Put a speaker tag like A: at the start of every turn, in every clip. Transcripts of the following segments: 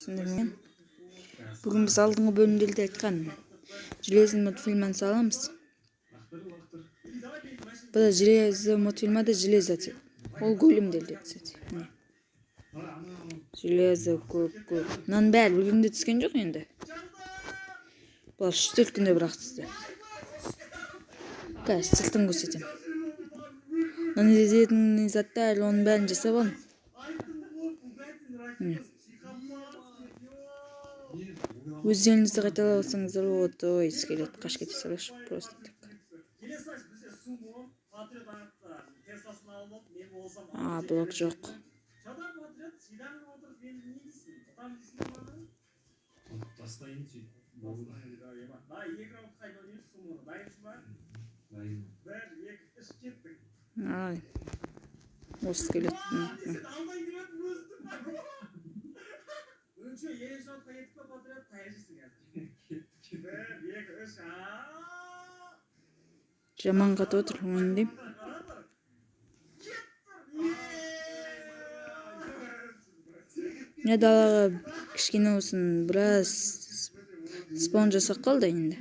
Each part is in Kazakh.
A: Түсіндірген. Бүгін біз алдыңғы бөлімдерде айтқан Железный мультфильмін саламыз. Bu da Железный мультфильмада железо тек. Ол бөлімдерде түседі. Железо көп. Мынаның бәрі бір күнде түскен жоқ енді. Бұл 3-4 күнде бірақ түсті. Қазір сыртын көрсетемін. Мына іздейтін заттар оның бәрін жасап алдым. Өздеріңізді қайталап алсаңыздар болады. Ой, скелет қаш кете салыш просто так. Блок жоқ. Ай. Осы скелет. Жаман қатып отыр, ойындайым. Не далаға кішкене болсын біраз спаун жасап қалды енді.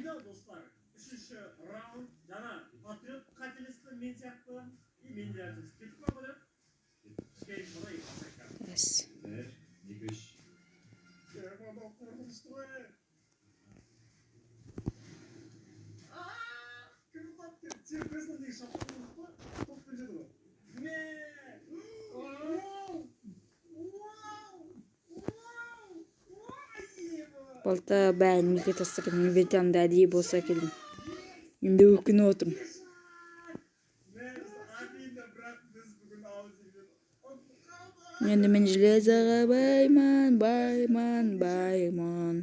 A: Балта бәрін неге тастаған, инвентарымда әдейі болса келдім. Енді өкініп отырмын. Енді мен железоға байман.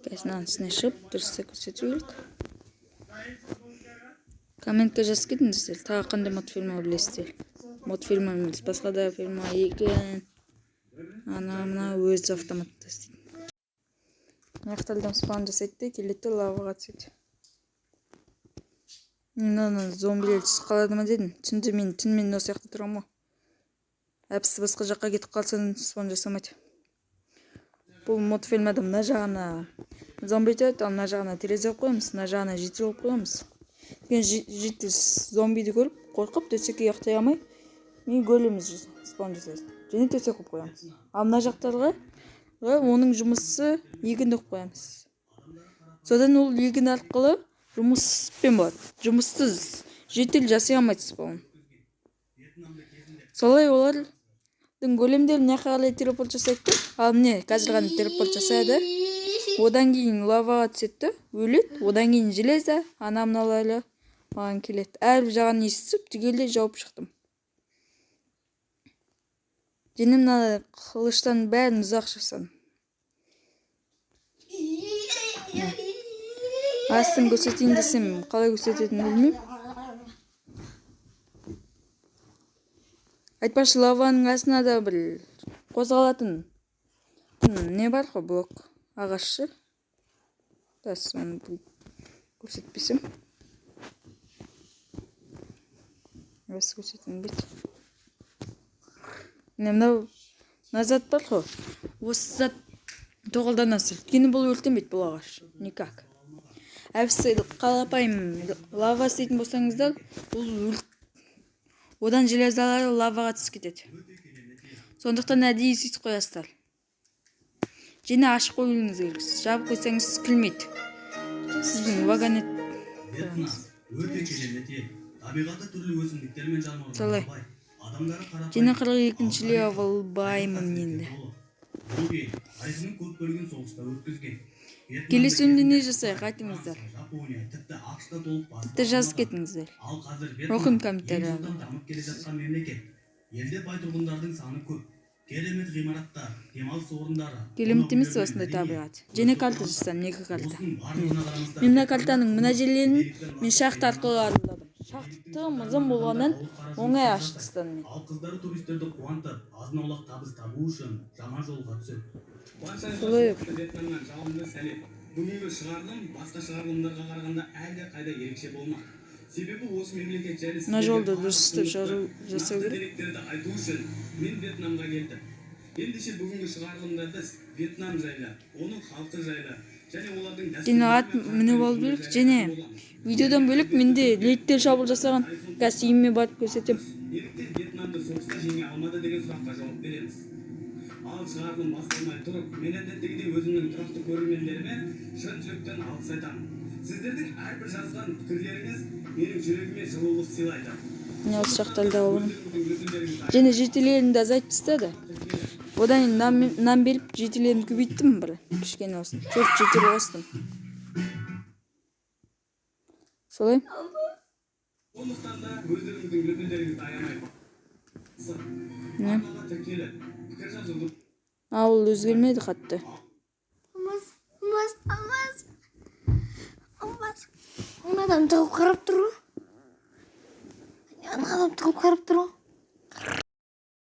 A: Кәсінен үстіне шығып, дұрысты көрсету керек. Комментке жазып кетіңіздер, тағы қандай мультфильмі білесіздер. Мультфильмі емес, басқа да фильмі екен. Ана өзі автоматта істейді. Аяқталдан спаун жасайды, келетті лаваға түседі. Мына зомбилер түсіп қалады ма дедім. Түнмен осы яқта тұрамын ғой. Әпсі басқа жаққа кетіп қалсын спаун жасамайды. Бұл мультфильмада мына жағына зомби өтеді, ал мына жағына терезе қойымыз, мына жағына житель қойымыз. Житель зомбиді көріп, қорқып төсекке ұйықтай алмай, мен гөліміз спаун жасайды. Және төсек қойып қоямыз. Ал мына жақтарға оның жұмысы егінді қойып қоямыз. Содан ол егін арқылы жұмыспен болады. Жұмыссыз житель жасай алмайды спаун. Солай олардың големдер мына қарай телепорт жасайды. Ал міне қазір ғана телепорт жасайды. Одан кейін лаваға түседі, өледі. Одан кейін железо, мыналары маған келеді. Әрбір жағын естіп, түгелдей жауып шықтым. Және мына қылыштан бәрін ұзақ жасадым. Астын көрсетейін десем, қалай көрсететінін білмеймін. Айтпашы, лаваның астына да бір қозғалатын не бар ғой, блок ағашы. Оны көрсетпесем. Осы көрсетейін бет. Мына зат бар ғой. Осы зат тоғылданасы. Өйткені бұл өртенбейді, бұл ағаш. Никак. Әпсі қалапайым лава істейтін болсаңыздар, одан железалары лаваға түсіп кетеді. Сондықтан әдейі сөйтіп қоясыздар. Және ашып қойылыңыз керек. Жабып қойсаңыз күлмейді. Сіздің вагонет. Солай. Және 42-ші левел баймын енді. Келесі өмде не жасайық, айтыңыздар. Тіпті жазып кетіңіздер. Оқым комментарияға.
B: Елде бай тұрғындардың саны көп. Керемет ғимараттар, демалыс орындары.
A: Керемет емес осындай табиғат. Және карта жасам, екі карта. Мен мына картаның мына жерлерін мен шахта арқылы арындадым. Шахты мызым болғаннан оңай аштыстан мен.
B: Ал қыздары туристерді қуантып, азын-аулақ табыс табу үшін жаман жолға түседі.
A: Солай.
B: Бүгінгі шығарылым басқа шығарылымдарға қарағанда әлде қайда ерекше болмақ. Себебі осы мемлекет жайлы
A: Мына жолды
B: сіздерге
A: дұрыс істеп
B: нақты
A: жасау керек.
B: деректерді айту үшін мен Вьетнамға келдім. Ендеше бүгінгі шығарылымдарда Вьетнам жайлы, оның халқы жайлы және олардың
A: Және ат мініп алып жүрік, және видеодан бөлек менде лейттер шабуыл жасаған кәсібіме барып көрсетем.
B: Неліктен Вьетнамды соғыста жеңе алмады деген сұраққа жауап береміз. Ал шығарылым басталмай тұрып, мен әдеттегідей өзімнің тұрақты көрермендеріме шын жүректен алғыс айтамын. Сіздердің әрбір жазған пікірлеріңіз менің жүрегіме жылулық сыйлайды.
A: Міне осы жақта да оның. Және жетелерімді азайтып тастады. Одан кейін нан беріп жетелерімді көбейттім бір. Кішкене olsun. 4 жетелі қостым. Солай?
B: Сондықтан да өздеріңіздің löpелеріңізді аямай. Арнаға тіркеліп, пікір жазуды.
A: Ол өзгермейді қатты.
C: Ана адам тұрып қарап тұр ғой. Ана адам тұрып қарап тұр ғой.